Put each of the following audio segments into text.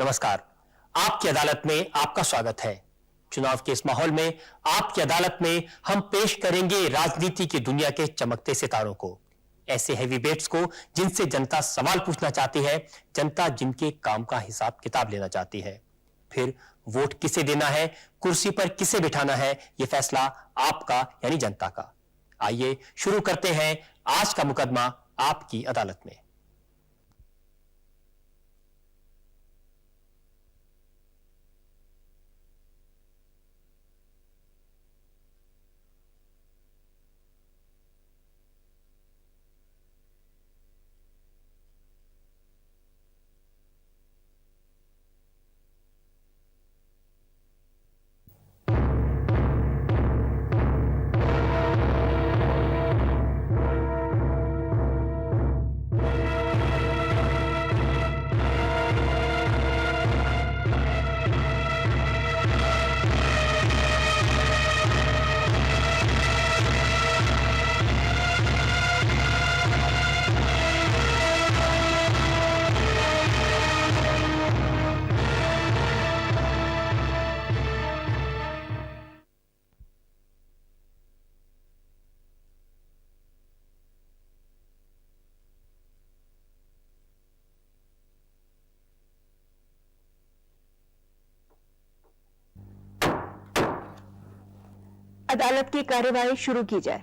नमस्कार। आपकी अदालत में आपका स्वागत है। चुनाव के इस माहौल में आपकी अदालत में हम पेश करेंगे राजनीति की दुनिया के चमकते सितारों को, ऐसे हेवीवेट्स को जिनसे जनता सवाल पूछना चाहती है, जनता जिनके काम का हिसाब किताब लेना चाहती है। फिर वोट किसे देना है, कुर्सी पर किसे बिठाना है, यह फैसला आपका यानी जनता का। आइए शुरू करते हैं आज का मुकदमा आपकी अदालत में। अदालत की कार्यवाही शुरू की जाए।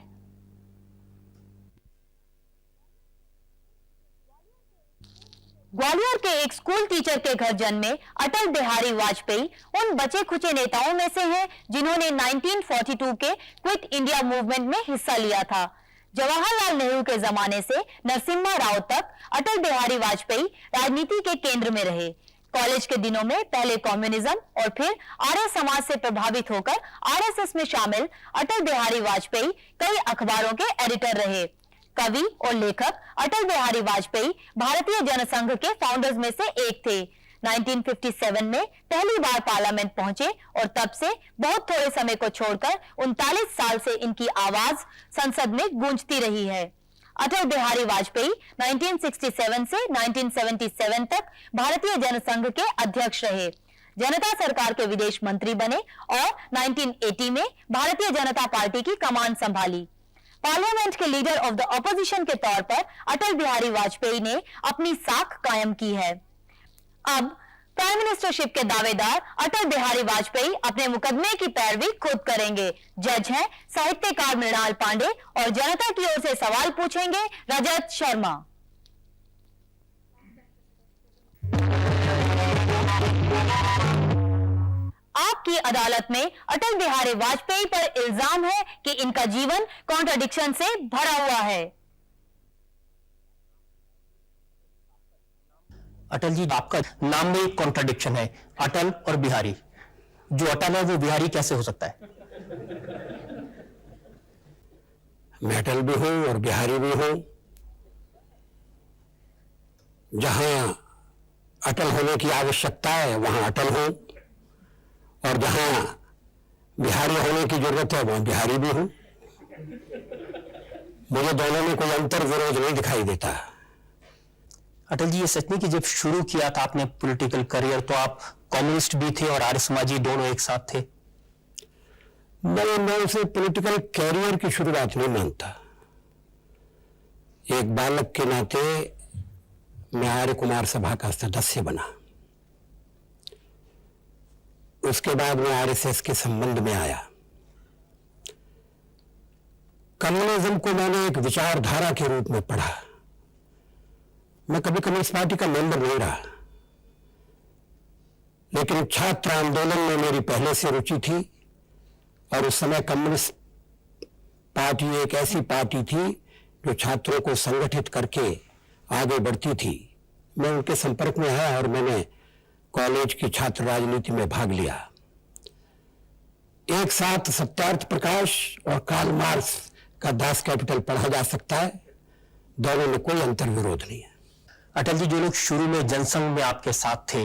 ग्वालियर के एक स्कूल टीचर के घर जन्मे अटल बिहारी वाजपेयी उन बचे खुचे नेताओं में से हैं जिन्होंने 1942 के क्विट इंडिया मूवमेंट में हिस्सा लिया था। जवाहरलाल नेहरू के जमाने से नरसिम्हा राव तक अटल बिहारी वाजपेयी राजनीति के केंद्र में रहे। कॉलेज के दिनों में पहले कम्युनिज्म और फिर आर्य समाज से प्रभावित होकर आरएसएस में शामिल अटल बिहारी वाजपेयी कई अखबारों के एडिटर रहे। कवि और लेखक अटल बिहारी वाजपेयी भारतीय जनसंघ के फाउंडर्स में से एक थे। 1957 में पहली बार पार्लियामेंट पहुंचे और तब से बहुत थोड़े समय को छोड़कर 39 साल से इनकी आवाज संसद में गूंजती रही है। अटल बिहारी वाजपेयी 1967 से 1977 तक भारतीय जनसंघ के अध्यक्ष रहे। जनता सरकार के विदेश मंत्री बने और 1980 में भारतीय जनता पार्टी की कमान संभाली। पार्लियामेंट के लीडर ऑफ द ऑपोजिशन के तौर पर अटल बिहारी वाजपेयी ने अपनी साख कायम की है। अब प्राइम मिनिस्टरशिप के दावेदार अटल बिहारी वाजपेयी अपने मुकदमे की पैरवी खुद करेंगे। जज हैं साहित्यकार मृणाल पांडे और जनता की ओर से सवाल पूछेंगे रजत शर्मा। आपकी अदालत में अटल बिहारी वाजपेयी पर इल्जाम है कि इनका जीवन कॉन्ट्रडिक्शन से भरा हुआ है। अटल जी, आपका नाम में एक कॉन्ट्रडिक्शन है, अटल और बिहारी। जो अटल है वो बिहारी कैसे हो सकता है? मैं अटल भी हूं और बिहारी भी हूं। जहां अटल होने की आवश्यकता है वहां अटल हूं और जहां बिहारी होने की जरूरत है वहां बिहारी भी हूं। मुझे दोनों में कोई अंतर विरोध नहीं दिखाई देता। अटल जी, ये सच नहीं कि जब शुरू किया था आपने पॉलिटिकल करियर तो आप कम्युनिस्ट भी थे और आर्य समाजी दोनों एक साथ थे? मैं उसे पॉलिटिकल कैरियर की शुरुआत नहीं मानता। एक बालक के नाते मैं आर्य कुमार सभा का सदस्य बना। उसके बाद मैं आरएसएस के संबंध में आया। कम्युनिज्म को मैंने एक विचारधारा के रूप में पढ़ा। मैं कभी कम्युनिस्ट पार्टी का मेंबर नहीं रहा, लेकिन छात्र आंदोलन में मेरी पहले से रुचि थी और उस समय कम्युनिस्ट पार्टी एक ऐसी पार्टी थी जो छात्रों को संगठित करके आगे बढ़ती थी। मैं उनके संपर्क में आया और मैंने कॉलेज की छात्र राजनीति में भाग लिया। एक साथ सत्यार्थ प्रकाश और कार्ल मार्क्स का दास कैपिटल पढ़ा जा सकता है। दोनों में कोई अंतर विरोध नहीं है। अटल जी, जो लोग शुरू में जनसंघ में आपके साथ थे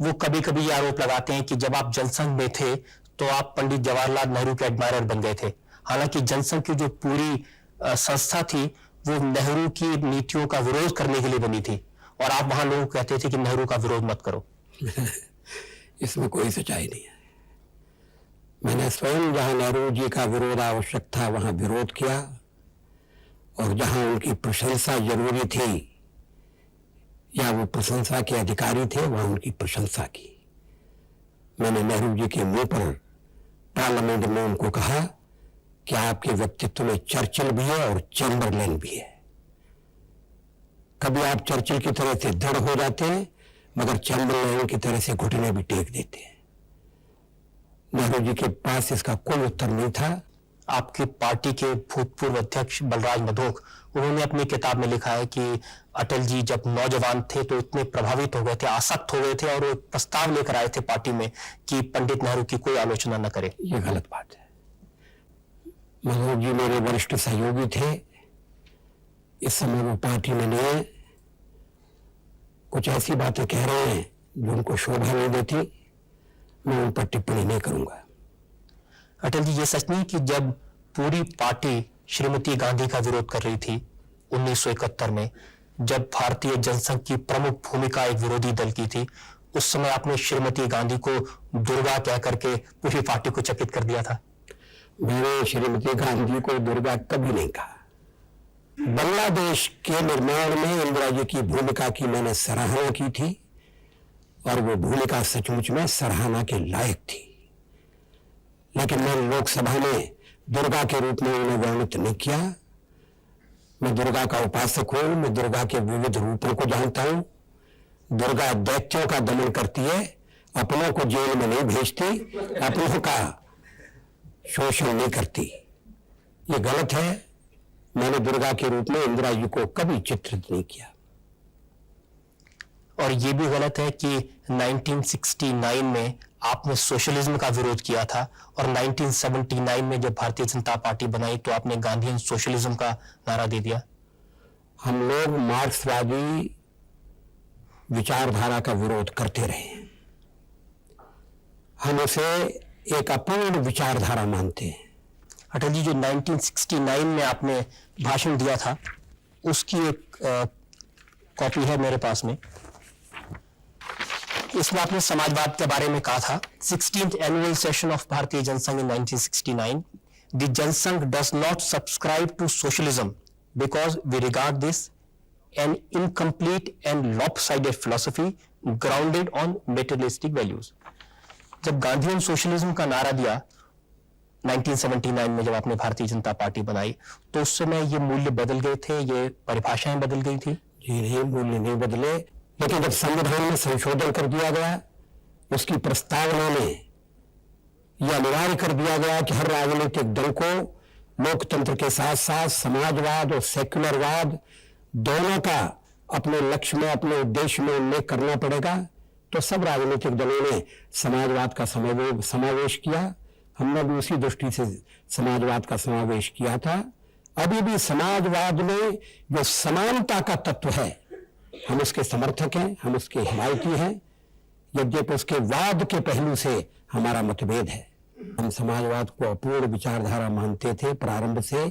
वो कभी कभी ये आरोप लगाते हैं कि जब आप जनसंघ में थे तो आप पंडित जवाहरलाल नेहरू के एडमायरर बन गए थे। हालांकि जनसंघ की जो पूरी संस्था थी वो नेहरू की नीतियों का विरोध करने के लिए बनी थी और आप वहां लोग कहते थे कि नेहरू का विरोध मत करो। इसमें कोई सच्चाई नहीं है। मैंने स्वयं जहां नेहरू जी का विरोध आवश्यक था वहां विरोध किया, और जहां उनकी प्रशंसा जरूरी थी या वो प्रशंसा के अधिकारी थे वहां उनकी प्रशंसा की। मैंने नेहरू जी के मुंह पर पार्लियामेंट में उनको कहा कि आपके व्यक्तित्व में चर्चिल भी है और चैम्बरलेन भी है। कभी आप चर्चिल की तरह से दृढ़ हो जाते हैं, मगर चैम्बरलेन की तरह से घुटने भी टेक देते हैं। नेहरू जी के पास इसका कोई उत्तर नहीं था। आपकी पार्टी के भूतपूर्व अध्यक्ष बलराज मधोक, उन्होंने अपनी किताब में लिखा है कि अटल जी जब नौजवान थे तो इतने प्रभावित हो गए थे, आसक्त हो गए थे, और वो एक प्रस्ताव लेकर आए थे पार्टी में कि पंडित नेहरू की कोई आलोचना न करे। ये गलत बात है। मधोक जी मेरे वरिष्ठ सहयोगी थे। इस समय वो पार्टी में नहीं है। कुछ ऐसी बातें कह रहे हैं जो उनको शोभा नहीं देती। मैं उन पर टिप्पणी नहीं करूंगा। अटल जी, ये सच नहीं कि जब पूरी पार्टी श्रीमती गांधी का विरोध कर रही थी 1971 में, जब भारतीय जनसंघ की प्रमुख भूमिका एक विरोधी दल की थी, उस समय आपने श्रीमती गांधी को दुर्गा कह करके पूरी पार्टी को चकित कर दिया था? मैंने श्रीमती गांधी को दुर्गा कभी नहीं कहा। बांग्लादेश के निर्माण में इंदिरा जी की भूमिका की मैंने सराहना की थी, और वो भूमिका सचमुच में सराहना के लायक थी। लेकिन मैंने लोकसभा में दुर्गा के रूप में उन्हें वर्णित नहीं किया। मैं दुर्गा का उपासक हूं। मैं दुर्गा के विविध रूपों को जानता हूं। दुर्गा दैत्यों का दमन करती है, अपनों को जेल में नहीं भेजती, अपनों का शोषण नहीं करती। ये गलत है। मैंने दुर्गा के रूप में इंदिरा जी को कभी चित्रित नहीं किया। और ये भी गलत है कि 1969 में आपने सोशलिज्म का विरोध किया था, और 1979 में जब भारतीय जनता पार्टी बनाई तो आपने गांधीयन सोशलिज्म का नारा दे दिया। हम लोग मार्क्सवादी विचारधारा का विरोध करते रहे। हम उसे एक अपूर्ण विचारधारा मानते हैं। अटल जी, जो 1969 में आपने भाषण दिया था, उसकी एक कॉपी है मेरे पास में। इसमें आपने समाजवाद के बारे में कहा था। 16th annual session of Bharatiya Jana Sangh in 1969, the Jana Sangh does not subscribe to socialism because we regard this an incomplete and lopsided philosophy grounded on materialistic values. जब गांधीयन सोशलिज्म का नारा दिया 1979 में, जब आपने भारतीय जनता पार्टी बनाई, तो उस समय ये मूल्य बदल गए थे, ये परिभाषाएं बदल गई थी? जी नहीं, मूल्य नहीं बदले। लेकिन जब संविधान में संशोधन कर दिया गया, उसकी प्रस्तावना में यह अनिवार्य कर दिया गया कि हर राजनीतिक दल को लोकतंत्र के साथ साथ समाजवाद और सेक्युलरवाद दोनों का अपने लक्ष्य में, अपने उद्देश्य में उल्लेख करना पड़ेगा। तो सब राजनीतिक दलों ने समाजवाद का समावेश किया। हमने भी उसी दृष्टि से समाजवाद का समावेश किया था। अभी भी समाजवाद में जो समानता का तत्व है, हम उसके समर्थक हैं, हम उसके हिमायती हैं, यद्यपि उसके वाद के पहलू से हमारा मतभेद है। हम समाजवाद को अपूर्ण विचारधारा मानते थे प्रारंभ से।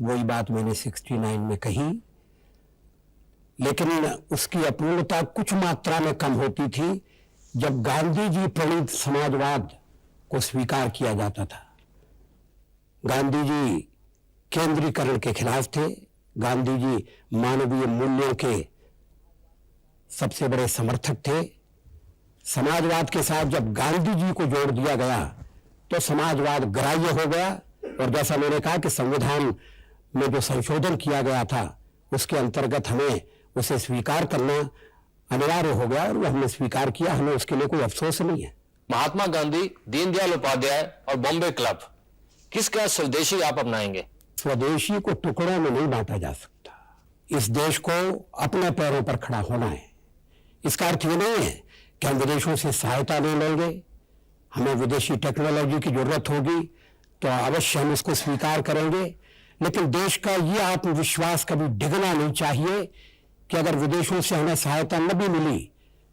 वही बात मैंने 69 में कही। लेकिन उसकी अपूर्णता कुछ मात्रा में कम होती थी जब गांधी जी प्रणीत समाजवाद को स्वीकार किया जाता था। गांधी जी केंद्रीकरण के खिलाफ थे। गांधी जी मानवीय मूल्यों के सबसे बड़े समर्थक थे। समाजवाद के साथ जब गांधी जी को जोड़ दिया गया तो समाजवाद ग्राह्य हो गया, और जैसा मैंने कहा कि संविधान में जो संशोधन किया गया था उसके अंतर्गत हमें उसे स्वीकार करना अनिवार्य हो गया, और वो हमने स्वीकार किया। हमें उसके लिए कोई अफसोस नहीं है। महात्मा गांधी, दीनदयाल उपाध्याय और बॉम्बे क्लब, किसका स्वदेशी आप अपनाएंगे? स्वदेशी को टुकड़ों में नहीं बांटा जा सकता। इस देश को अपने पैरों पर खड़ा होना है। इसका अर्थ ये नहीं है कि हम विदेशों से सहायता नहीं लेंगे। हमें विदेशी टेक्नोलॉजी की जरूरत होगी तो अवश्य हम उसको स्वीकार करेंगे। लेकिन देश का ये आत्मविश्वास कभी डिगना नहीं चाहिए कि अगर विदेशों से हमें सहायता न भी मिली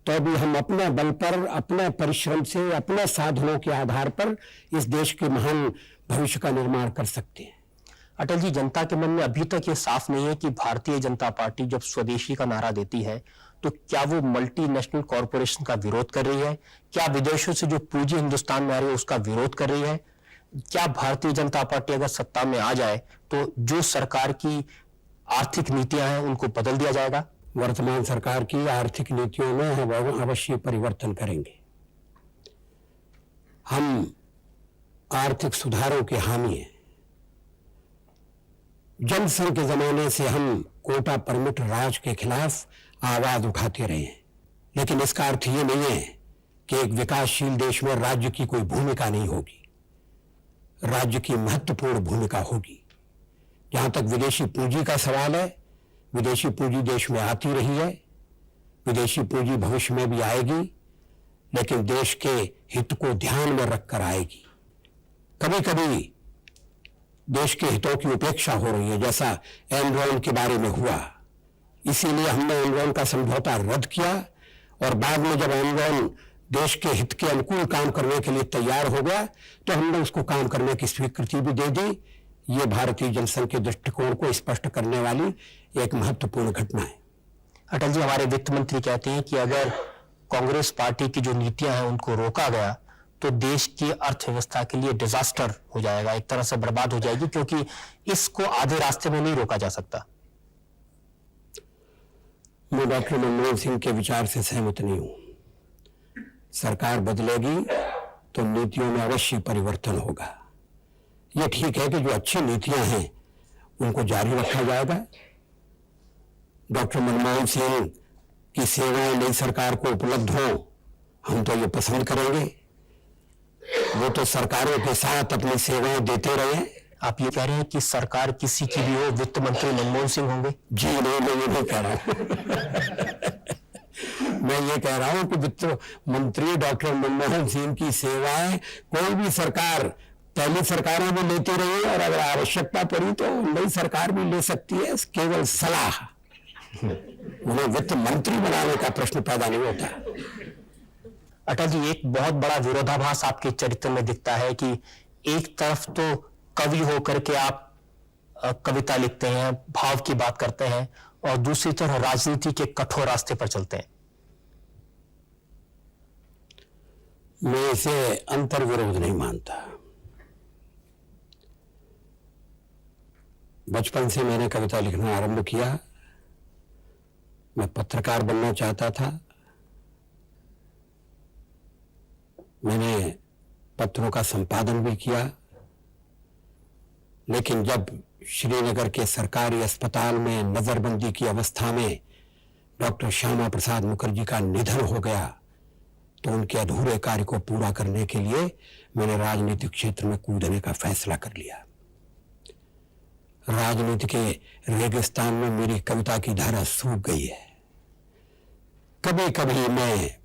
तो भी हम अपने बल पर, अपने परिश्रम से, अपने साधनों के आधार पर इस देश के महान भविष्य का निर्माण कर सकते हैं। अटल जी, जनता के मन में अभी तक ये साफ नहीं है कि भारतीय जनता पार्टी जब स्वदेशी का नारा देती है तो क्या वो मल्टीनेशनल कॉरपोरेशन का विरोध कर रही है? क्या विदेशों से जो पूंजी हिंदुस्तान में आ रही है उसका विरोध कर रही है? क्या भारतीय जनता पार्टी अगर सत्ता में आ जाए तो जो सरकार की आर्थिक नीतियां हैं उनको बदल दिया जाएगा? वर्तमान सरकार की आर्थिक नीतियों में हम अवश्य परिवर्तन करेंगे। हम आर्थिक सुधारों के हामी हैं। जनसंघ के जमाने से हम कोटा परमिट राज के खिलाफ आवाज उठाते रहे हैं, लेकिन इसका अर्थ ये नहीं है कि एक विकासशील देश में राज्य की कोई भूमिका नहीं होगी। राज्य की महत्वपूर्ण भूमिका होगी। जहां तक विदेशी पूंजी का सवाल है, विदेशी पूंजी देश में आती रही है, विदेशी पूंजी भविष्य में भी आएगी, लेकिन देश के हित को ध्यान में रखकर आएगी। कभी कभी देश के हितों की उपेक्षा हो रही है, जैसा एनरॉन के बारे में हुआ। इसीलिए हमने एनरॉन का समझौता रद्द किया और बाद में जब एनरॉन देश के हित के अनुकूल काम करने के लिए तैयार हो गया तो हमने उसको काम करने की स्वीकृति भी दे दी। ये भारतीय जनसंघ के दृष्टिकोण को स्पष्ट करने वाली एक महत्वपूर्ण घटना है। अटल जी, हमारे वित्त मंत्री कहते हैं कि अगर कांग्रेस पार्टी की जो नीतियां हैं उनको रोका गया तो देश की अर्थव्यवस्था के लिए डिजास्टर हो जाएगा, एक तरह से बर्बाद हो जाएगी, क्योंकि इसको आधे रास्ते में नहीं रोका जा सकता। मैं डॉक्टर मनमोहन सिंह के विचार से सहमत नहीं हूं। सरकार बदलेगी तो नीतियों में अवश्य परिवर्तन होगा। यह ठीक है कि जो अच्छी नीतियां हैं उनको जारी रखा जाएगा। डॉक्टर मनमोहन सिंह की सेवाएं नई सरकार को उपलब्ध हो, हम तो ये पसंद करेंगे। वो तो सरकारों के साथ अपनी सेवाएं देते रहे। आप ये कह रहे हैं कि सरकार किसी की भी हो, वित्त मंत्री मनमोहन सिंह होंगे? जी नहीं, मैं ये नहीं कह रहा हूं। मैं ये कह रहा हूं कि वित्त मंत्री डॉक्टर मनमोहन सिंह की सेवाएं कोई भी सरकार, पहली सरकारें भी लेती रही और अगर आवश्यकता पड़ी तो नई सरकार भी ले सकती है। केवल सलाह, उन्हें वित्त मंत्री बनाने का प्रश्न पैदा नहीं होता। अटल जी, एक बहुत बड़ा विरोधाभास आपके चरित्र में दिखता है कि एक तरफ तो कवि होकर के आप कविता लिखते हैं, भाव की बात करते हैं, और दूसरी तरफ राजनीति के कठोर रास्ते पर चलते हैं। मैं इसे अंतर्विरोध नहीं मानता। बचपन से मैंने कविता लिखना आरंभ किया। मैं पत्रकार बनना चाहता था। मैंने पत्रों का संपादन भी किया, लेकिन जब श्रीनगर के सरकारी अस्पताल में नजरबंदी की अवस्था में डॉक्टर श्यामा प्रसाद मुखर्जी का निधन हो गया तो उनके अधूरे कार्य को पूरा करने के लिए मैंने राजनीतिक क्षेत्र में कूदने का फैसला कर लिया। राजनीति के रेगिस्तान में मेरी कविता की धारा सूख गई है। कभी कभी मैं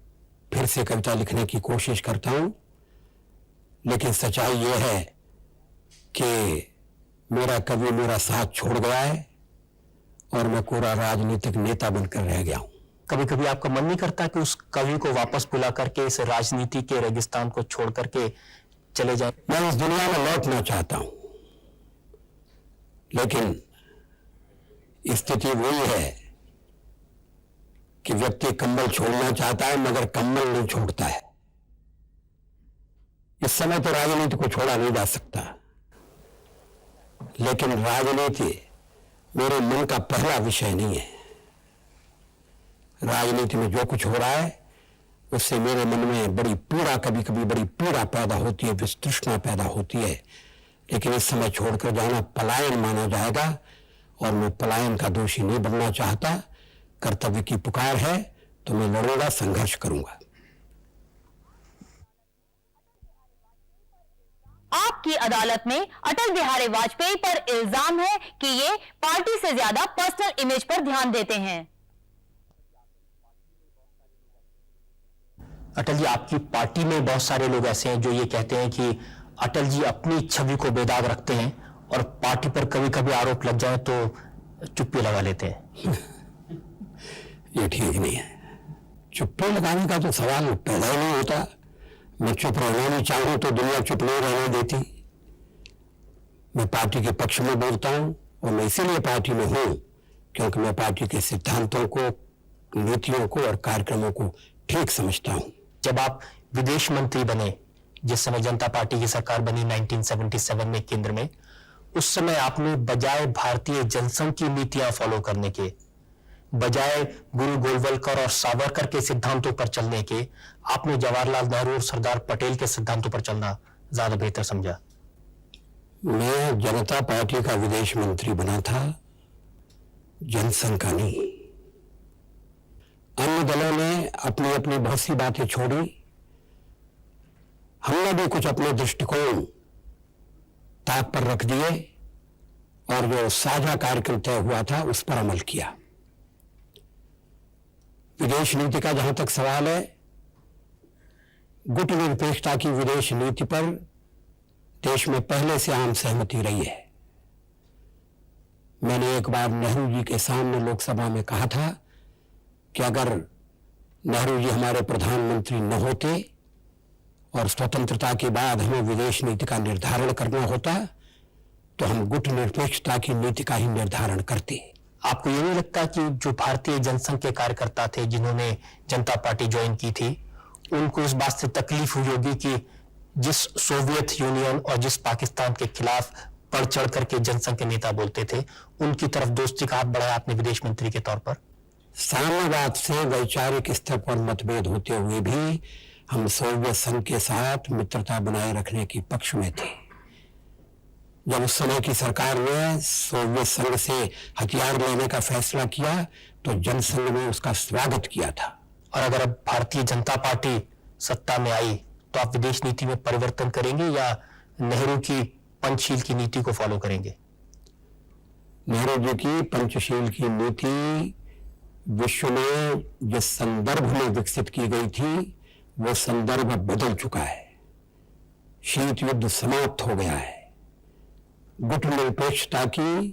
फिर से कविता लिखने की कोशिश करता हूं, लेकिन सच्चाई यह है कि मेरा कवि मेरा साथ छोड़ गया है और मैं कोरा राजनीतिक नेता बनकर रह गया हूं। कभी कभी आपका मन नहीं करता कि उस कवि को वापस बुला करके इस राजनीति के रेगिस्तान को छोड़ करके चले जाए? मैं इस दुनिया में लौटना चाहता हूं, लेकिन स्थिति वही है कि व्यक्ति कंबल छोड़ना चाहता है मगर कंबल नहीं छोड़ता है। इस समय तो राजनीति को छोड़ा नहीं जा सकता, लेकिन राजनीति मेरे मन का पहला विषय नहीं है। राजनीति में जो कुछ हो रहा है उससे मेरे मन में बड़ी पीड़ा, कभी कभी बड़ी पीड़ा पैदा होती है, वितृष्णा पैदा होती है। लेकिन इस समय छोड़कर जाना पलायन माना जाएगा और मैं पलायन का दोषी नहीं बनना चाहता। कर्तव्य की पुकार है तो मैं लड़ूंगा, संघर्ष करूंगा। आपकी अदालत में अटल बिहारी वाजपेयी पर इल्जाम है कि ये पार्टी से ज्यादा पर्सनल इमेज पर ध्यान देते हैं। अटल जी, आपकी पार्टी में बहुत सारे लोग ऐसे हैं जो ये कहते हैं कि अटल जी अपनी छवि को बेदाग रखते हैं और पार्टी पर कभी कभी आरोप लग जाए तो चुप्पी लगा लेते हैं। ये ठीक नहीं है। चुप्पी लगाने का तो सवाल पैदा ही नहीं होता। मैं चुप रहना नहीं चाहूं तो दुनिया चुप नहीं रहने देती। मैं पार्टी के पक्ष में बोलता हूं और मैं इसीलिए पार्टी में हूं क्योंकि मैं पार्टी के सिद्धांतों को नीतियों को और कार्यक्रमों को ठीक समझता हूं। जब आप विदेश मंत्री बने, जिस समय जनता पार्टी की सरकार बनी 1977 में केंद्र में, उस समय आपने बजाय भारतीय जनसंघ की नीतियां फॉलो करने के, बजाय गुरु गोलवलकर और सावरकर के सिद्धांतों पर चलने के, आपने जवाहरलाल नेहरू और सरदार पटेल के सिद्धांतों पर चलना ज्यादा बेहतर समझा। मैं जनता पार्टी का विदेश मंत्री बना था, जनसंघ का नहीं। अन्य दलों ने अपनी अपनी बहुत सी बातें छोड़ी, हमने भी कुछ अपने दृष्टिकोण ताक पर रख दिए और जो साझा कार्यक्रम तय हुआ था उस पर अमल किया। विदेश नीति का जहां तक सवाल है, गुटनिरपेक्षता की विदेश नीति पर देश में पहले से आम सहमति रही है। मैंने एक बार नेहरू जी के सामने लोकसभा में कहा था कि अगर नेहरू जी हमारे प्रधानमंत्री न होते और स्वतंत्रता के बाद हमें विदेश नीति का निर्धारण करना होता तो हम गुटनिरपेक्षता की नीति का ही निर्धारण करते। आपको ये नहीं लगता कि जो भारतीय जनसंघ के कार्यकर्ता थे जिन्होंने जनता पार्टी ज्वाइन की थी, उनको इस बात से तकलीफ हुई होगी कि जिस सोवियत यूनियन और जिस पाकिस्तान के खिलाफ बढ़ चढ़ करके जनसंघ के नेता बोलते थे, उनकी तरफ दोस्ती का हाथ बढ़ाया आपने विदेश मंत्री के तौर पर? साम्यवाद से वैचारिक स्तर पर मतभेद होते हुए भी हम सोवियत संघ के साथ मित्रता बनाए रखने के पक्ष में थे। जब उस समय की सरकार ने सोवियत संघ से हथियार लेने का फैसला किया तो जनसंघ ने उसका स्वागत किया था। और अगर अब भारतीय जनता पार्टी सत्ता में आई तो आप विदेश नीति में परिवर्तन करेंगे या नेहरू की पंचशील की नीति को फॉलो करेंगे? नेहरू जी की पंचशील की नीति विश्व में जिस संदर्भ में विकसित की गई थी वो संदर्भ बदल चुका है। शीत युद्ध समाप्त हो गया है। गुटनिरपेक्षता की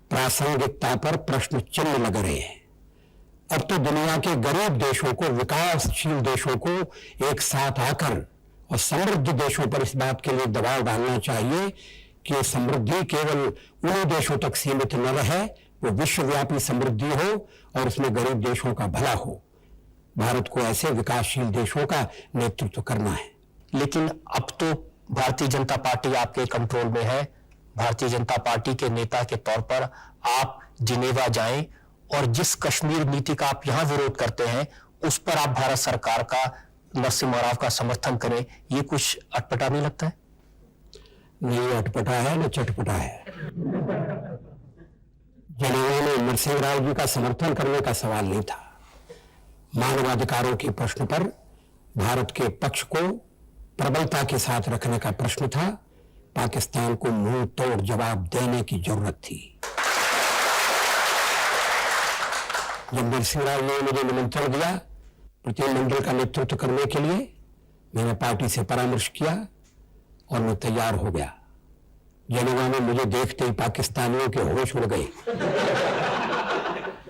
प्रासंगिकता पर प्रश्न चिन्ह लग रहे हैं। अब तो दुनिया के गरीब देशों को, विकासशील देशों को एक साथ आकर और समृद्ध देशों पर इस बात के लिए दबाव डालना चाहिए कि ये समृद्धि केवल उन्हीं देशों तक सीमित न रहे, वो विश्वव्यापी समृद्धि हो और उसमें गरीब देशों का भला हो। भारत को ऐसे विकासशील देशों का नेतृत्व करना है। लेकिन अब तो भारतीय जनता पार्टी आपके कंट्रोल में है। भारतीय जनता पार्टी के नेता के तौर पर आप जिनेवा जाएं और जिस कश्मीर नीति का आप यहां विरोध करते हैं उस पर आप भारत सरकार का, नरसिम्हा राव का समर्थन करें, ये कुछ अटपटा नहीं लगता है? नहीं अटपटा है, न चटपटा है। जिनेवा में नरसिम्हा राव जी का समर्थन करने का सवाल नहीं था। मानवाधिकारों के प्रश्न पर भारत के पक्ष को प्रबलता के साथ रखने का प्रश्न था। पाकिस्तान को मुंह तोड़ जवाब देने की जरूरत थी। जब नरसिम्हा राव ने मुझे निमंत्रण दिया प्रतिनिधिमंडल का नेतृत्व करने के लिए, मैंने पार्टी से परामर्श किया और मैं तैयार हो गया। जिनेवा में मुझे देखते ही पाकिस्तानियों के होश उड़ गए।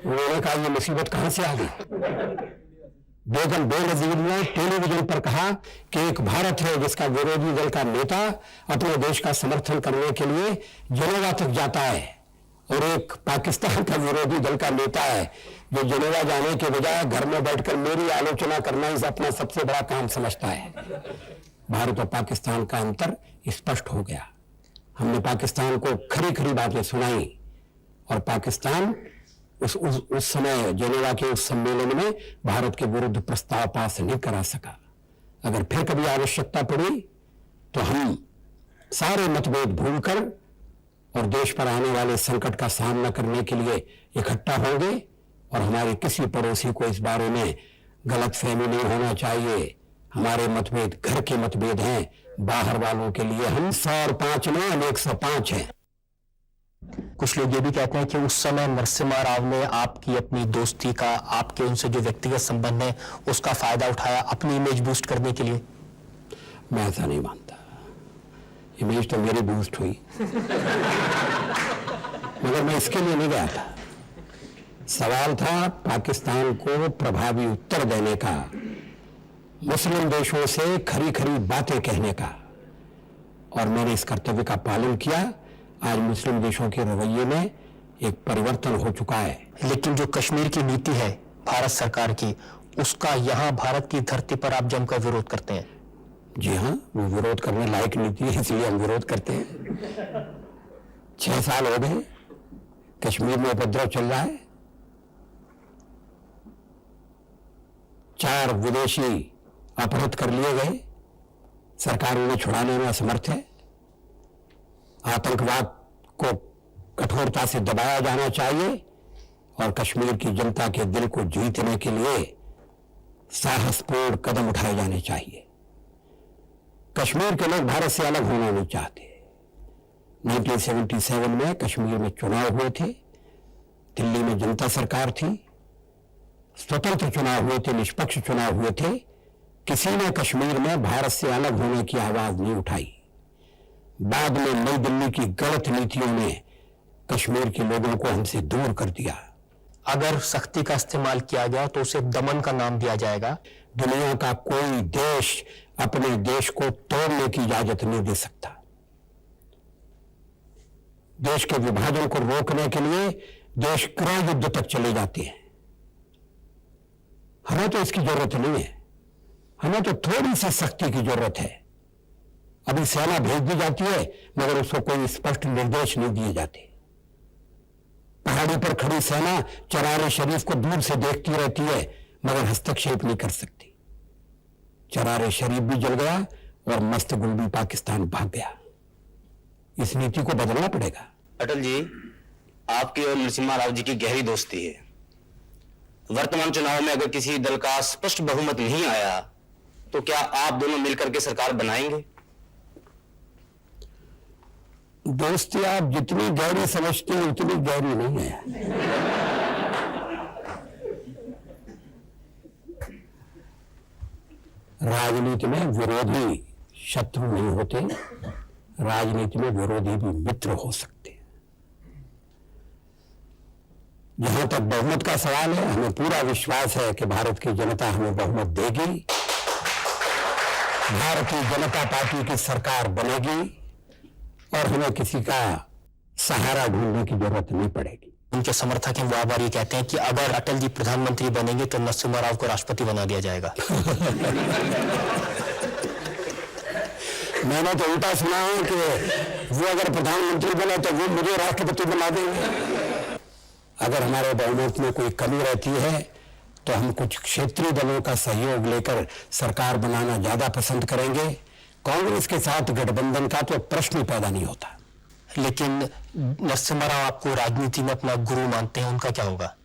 उन्होंने कहा ये मुसीबत कहां से आ गई। बेगम बेनजीर ने टेलीविजन पर कहा कि एक भारत है जिसका विरोधी दल का नेता अपने देश का समर्थन करने के लिए जिनेवा तक जाता है, और एक पाकिस्तान का विरोधी दल का नेता है जो जिनेवा जाने के बजाय घर में बैठकर मेरी आलोचना करना ही अपना सबसे बड़ा काम समझता है। भारत और पाकिस्तान का अंतर स्पष्ट हो गया। हमने पाकिस्तान को खरी खरी बातें सुनाई और पाकिस्तान उस समय जिनेवा के उस सम्मेलन में भारत के विरुद्ध प्रस्ताव पास नहीं करा सका। अगर फिर कभी आवश्यकता पड़ी तो हम सारे मतभेद भूलकर और देश पर आने वाले संकट का सामना करने के लिए इकट्ठा होंगे, और हमारे किसी पड़ोसी को इस बारे में गलतफहमी नहीं होना चाहिए। हमारे मतभेद घर के मतभेद हैं, बाहर वालों के लिए हम 100 और 5 नहीं, हम 105 हैं। कुछ लोग ये भी कहते हैं कि उस समय नरसिम्हा राव ने आपकी अपनी दोस्ती का, आपके उनसे जो व्यक्तिगत संबंध है उसका फायदा उठाया अपनी इमेज बूस्ट करने के लिए। मैं ऐसा नहीं मानता। इमेज तो मेरी बूस्ट हुई मगर मैं इसके लिए नहीं गया था। सवाल था पाकिस्तान को प्रभावी उत्तर देने का, मुस्लिम देशों से खरी खरी बातें कहने का, और मैंने इस कर्तव्य का पालन किया। आज मुस्लिम देशों के रवैये में एक परिवर्तन हो चुका है। लेकिन जो कश्मीर की नीति है भारत सरकार की, उसका यहाँ भारत की धरती पर आप जमकर विरोध करते हैं। जी हाँ, वो विरोध करने लायक नीति है, इसलिए हम विरोध करते हैं। 6 साल हो गए, कश्मीर में उपद्रव चल रहा है। 4 विदेशी अपहृत कर लिए गए, सरकार उन्हें छुड़ाने में असमर्थ है। आतंकवाद को कठोरता से दबाया जाना चाहिए और कश्मीर की जनता के दिल को जीतने के लिए साहसपूर्ण कदम उठाए जाने चाहिए। कश्मीर के लोग भारत से अलग होना नहीं चाहते। 1977 में कश्मीर में चुनाव हुए थे, दिल्ली में जनता सरकार थी, स्वतंत्र चुनाव हुए थे, निष्पक्ष चुनाव हुए थे। किसी ने कश्मीर में भारत से अलग होने की आवाज नहीं उठाई। बाद में नई दिल्ली की गलत नीतियों ने कश्मीर के लोगों को हमसे दूर कर दिया। अगर सख्ती का इस्तेमाल किया गया तो उसे दमन का नाम दिया जाएगा। दुनिया का कोई देश अपने देश को तोड़ने की इजाजत नहीं दे सकता। देश के विभाजन को रोकने के लिए देश गृह युद्ध तक चले जाते हैं। हमें तो इसकी जरूरत नहीं है, हमें तो थोड़ी सी सख्ती की जरूरत है। अभी सेना भेज दी जाती है मगर उसको कोई स्पष्ट निर्देश नहीं दिए जाते। पहाड़ी पर खड़ी सेना चरारे शरीफ को दूर से देखती रहती है मगर हस्तक्षेप नहीं कर सकती। चरारे शरीफ भी जल गया और मस्त गुल भी पाकिस्तान भाग गया। इस नीति को बदलना पड़ेगा। अटल जी, आपकी और नरसिम्हा राव जी की गहरी दोस्ती है। वर्तमान चुनाव में अगर किसी दल का स्पष्ट बहुमत नहीं आया तो क्या आप दोनों मिलकर के सरकार बनाएंगे? दोस्ती आप जितनी गहरी समझते हैं उतनी गहरी नहीं है। राजनीति में विरोधी शत्रु नहीं होते, राजनीति में विरोधी भी मित्र हो सकते हैं। जहां तक बहुमत का सवाल है, हमें पूरा विश्वास है कि भारत की जनता हमें बहुमत देगी। भारतीय जनता पार्टी की सरकार बनेगी और हमें किसी का सहारा ढूंढने की जरूरत नहीं पड़ेगी। उनके समर्थक हैं, वो बार ये कहते हैं कि अगर अटल जी प्रधानमंत्री बनेंगे तो नरसिम्हा राव को राष्ट्रपति बना दिया जाएगा। मैंने तो उल्टा सुना है कि वो अगर प्रधानमंत्री बने तो वो मुझे राष्ट्रपति बना देंगे। अगर हमारे बहुमत में कोई कमी रहती है तो हम कुछ क्षेत्रीय दलों का सहयोग लेकर सरकार बनाना ज्यादा पसंद करेंगे। कांग्रेस के साथ गठबंधन का तो प्रश्न पैदा नहीं होता। लेकिन नरसिम्हा राव आपको राजनीति में अपना गुरु मानते हैं, उनका क्या होगा?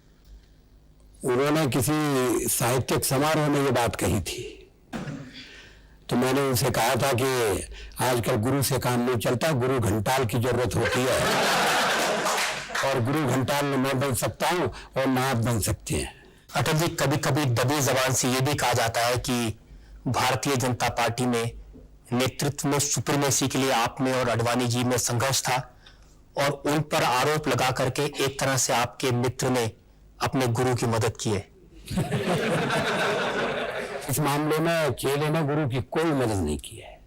उन्होंने किसी साहित्यिक समारोह में ये बात कही थी तो मैंने उनसे कहा था कि आजकल गुरु से काम नहीं चलता, गुरु घंटाल की जरूरत होती है और गुरु घंटाल मैं बन सकता हूं और ना आप बन सकते हैं। अटल जी, कभी कभी दबी जबान से ये भी कहा जाता है कि भारतीय जनता पार्टी में नेतृत्व में सुप्रीमेसी के लिए आप में और अडवाणी जी में संघर्ष था और उन पर आरोप लगा करके एक तरह से आपके मित्र ने अपने गुरु की मदद की है। इस मामले में चेले ने गुरु की कोई मदद नहीं की है।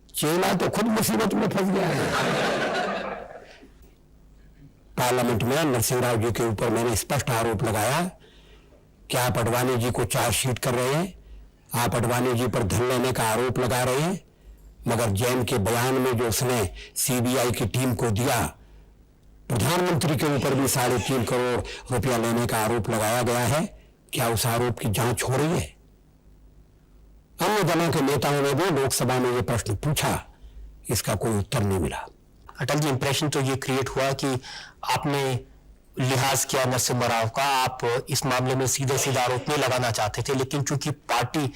चेला तो खुद मुसीबत में फंस गया है। पार्लियामेंट में नरसिंहराव जी के ऊपर मैंने स्पष्ट आरोप लगाया कि आप अडवाणी जी को चार्जशीट कर रहे हैं, आप अडवाणी जी पर धन लेने का आरोप लगा रहे हैं, मगर जैन के बयान में जो उसने सीबीआई की टीम को दिया, प्रधानमंत्री के ऊपर भी 3.5 करोड़ रुपया लेने का आरोप लगाया गया है। क्या उस आरोप की जांच हो रही है? अन्य दलों के नेताओं ने भी लोकसभा में यह प्रश्न पूछा, इसका कोई उत्तर नहीं मिला। अटल जी, इंप्रेशन तो ये क्रिएट हुआ कि आपने लिहाज किया नरसिम्हा राव का, आप इस मामले में सीधे सीधा आरोप नहीं लगाना चाहते थे, लेकिन चूंकि पार्टी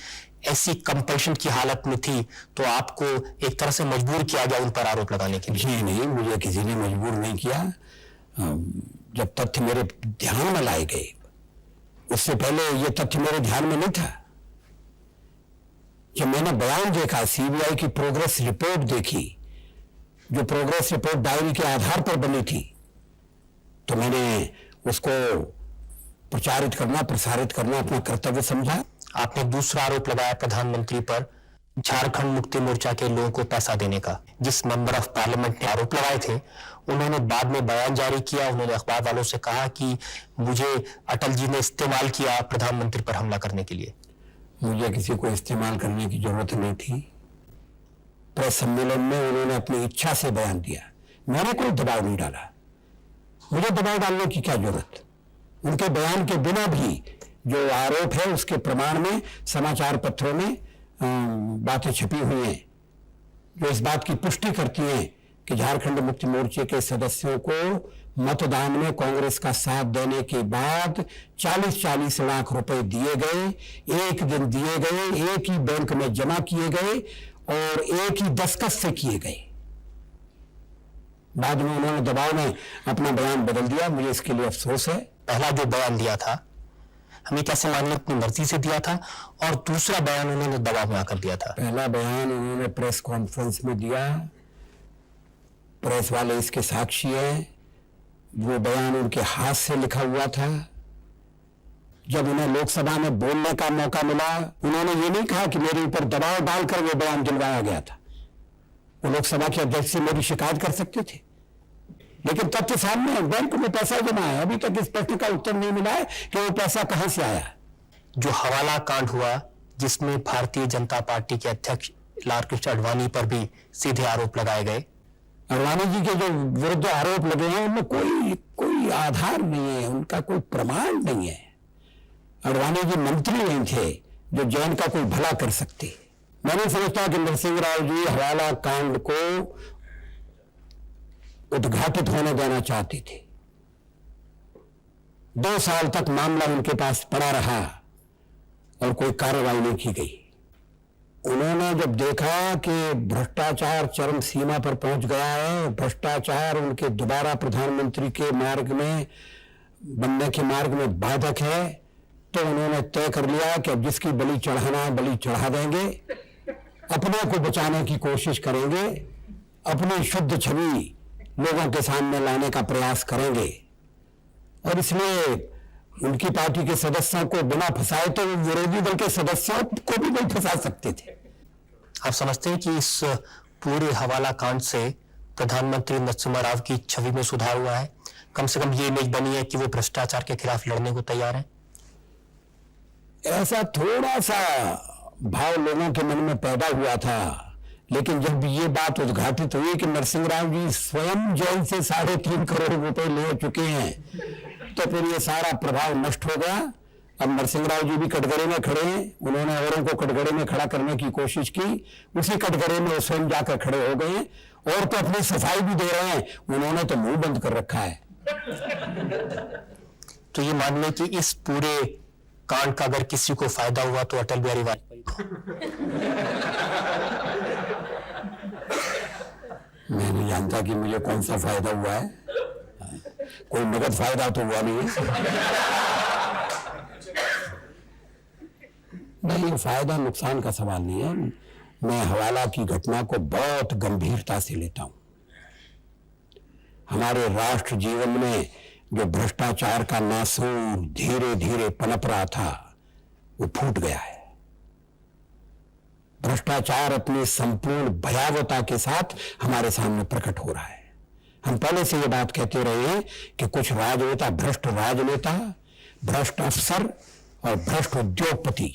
ऐसी कंपल्शन की हालत में थी तो आपको एक तरह से मजबूर किया गया उन पर आरोप लगाने के लिए। जी नहीं, मुझे किसी ने मजबूर नहीं किया। जब तथ्य मेरे ध्यान में लाए गए, उससे पहले ये तथ्य मेरे ध्यान में नहीं था। जब मैंने बयान देखा, सीबीआई की प्रोग्रेस रिपोर्ट देखी, जो प्रोग्रेस रिपोर्ट डायरी के आधार पर बनी थी, तो मैंने उसको प्रचारित करना, प्रसारित करना अपना कर्तव्य समझा। आपने दूसरा आरोप लगाया प्रधानमंत्री पर झारखंड मुक्ति मोर्चा के लोगों को पैसा देने का। जिस मेंबर ऑफ पार्लियामेंट ने आरोप लगाए थे, उन्होंने बाद में बयान जारी किया। उन्होंने अखबार वालों से कहा कि मुझे अटल जी ने इस्तेमाल किया प्रधानमंत्री पर हमला करने के लिए। मुझे किसी को इस्तेमाल करने की जरूरत नहीं थी। प्रेस सम्मेलन में उन्होंने अपनी इच्छा से बयान दिया, मैंने कोई दबाव नहीं डाला। मुझे दबाव डालने की क्या जरूरत। उनके बयान के बिना भी जो आरोप है उसके प्रमाण में समाचार पत्रों में बातें छपी हुई हैं जो इस बात की पुष्टि करती हैं कि झारखंड मुक्ति मोर्चे के सदस्यों को मतदान में कांग्रेस का साथ देने के बाद 40-40 लाख रुपए दिए गए, एक दिन दिए गए, एक ही बैंक में जमा किए गए और एक ही दस्तखत से किए गए। बाद में उन्होंने दबाव में अपना बयान बदल दिया, मुझे इसके लिए अफसोस है। पहला जो बयान दिया था हमें कैसे मानने अपनी मर्जी से दिया था, और दूसरा बयान उन्होंने दबाव में आकर दिया था। पहला बयान उन्होंने प्रेस कॉन्फ्रेंस में दिया, प्रेस वाले इसके साक्षी हैं। वो बयान उनके हाथ से लिखा हुआ था। जब उन्हें लोकसभा में बोलने का मौका मिला, उन्होंने ये नहीं कहा कि मेरे ऊपर दबाव डालकर वो बयान दिलवाया गया था। वो लोकसभा के अध्यक्ष से मेरी शिकायत कर सकते थे, लेकिन तथ्य सामने है, बैंक में पैसा जमा है। अभी तक इस प्रश्न का उत्तर नहीं मिला है कि वो पैसा कहां से आया। जो हवाला कांड हुआ, जिसमें भारतीय जनता पार्टी के अध्यक्ष लाल कृष्ण आडवाणी पर भी सीधे आरोप लगाए गए। आडवाणी जी के जो विरुद्ध आरोप लगे हैं उनमें कोई आधार नहीं है, उनका कोई प्रमाण नहीं है। आडवाणी जी मंत्री नहीं थे जो जैन का कोई भला कर सकते। मैं नहीं समझता कि नरसिंह राव जी हवाला कांड को उद्घाटित होने देना चाहते थे। 2 साल तक मामला उनके पास पड़ा रहा और कोई कार्रवाई नहीं की गई। उन्होंने जब देखा कि भ्रष्टाचार चरम सीमा पर पहुंच गया है, भ्रष्टाचार उनके दोबारा प्रधानमंत्री के मार्ग में बनने के मार्ग में बाधक है, तो उन्होंने तय कर लिया कि अब जिसकी बलि चढ़ाना है बलि चढ़ा देंगे, अपने को बचाने की कोशिश करेंगे, अपनी शुद्ध छवि लोगों के सामने लाने का प्रयास करेंगे। और इसलिए उनकी पार्टी के सदस्यों को बिना फंसाए तो विरोधी दल के सदस्यों को भी नहीं फंसा सकते थे। आप समझते हैं कि इस पूरे हवाला कांड से प्रधानमंत्री नरसिम्हा राव की छवि में सुधार हुआ है? कम से कम ये इमेज बनी है कि वो भ्रष्टाचार के खिलाफ लड़ने को तैयार है। ऐसा थोड़ा सा भाव लोगों के मन में पैदा हुआ था, लेकिन जब ये बात उद्घाटित हुई कि नरसिंह राव जी स्वयं जेल से 3.5 करोड़ रुपए ले चुके हैं, तो फिर ये सारा प्रभाव नष्ट हो गया। अब नरसिंह राव जी भी कटघरे में खड़े हैं। उन्होंने औरों को कटघरे में खड़ा करने की कोशिश की, उसी कटघरे में स्वयं जाकर खड़े हो गए और तो अपनी सफाई भी दे रहे हैं। उन्होंने तो मुंह बंद कर रखा है। तो ये मान लें कि इस पूरे कांड का अगर किसी को फायदा हुआ तो अटल बिहारी वाजपेयी को। मैं नहीं जानता कि मुझे कौन सा फायदा हुआ है। कोई नगद फायदा तो हुआ नहीं है। नहीं, फायदा नुकसान का सवाल नहीं है। मैं हवाला की घटना को बहुत गंभीरता से लेता हूं। हमारे राष्ट्र जीवन में जो भ्रष्टाचार का नासूर धीरे धीरे पनप रहा था, वो फूट गया है। भ्रष्टाचार अपनी संपूर्ण भयावहता के साथ हमारे सामने प्रकट हो रहा है। हम पहले से ये बात कहते रहे हैं कि कुछ राजनेता, भ्रष्ट राजनेता, भ्रष्ट अफसर और भ्रष्ट उद्योगपति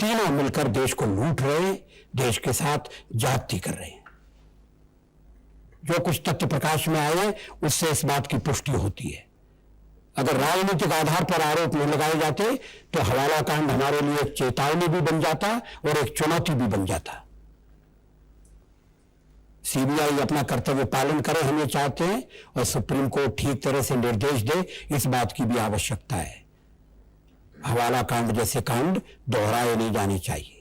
तीनों मिलकर देश को लूट रहे हैं, देश के साथ जाति कर रहे हैं। जो कुछ तथ्य प्रकाश में आए उससे इस बात की पुष्टि होती है। अगर राजनीतिक आधार पर आरोप नहीं लगाए जाते तो हवाला कांड हमारे लिए एक चेतावनी भी बन जाता और एक चुनौती भी बन जाता। सीबीआई अपना कर्तव्य पालन करे, हम ये चाहते हैं, और सुप्रीम कोर्ट ठीक तरह से निर्देश दे, इस बात की भी आवश्यकता है। हवाला कांड जैसे कांड दोहराए नहीं जाने चाहिए।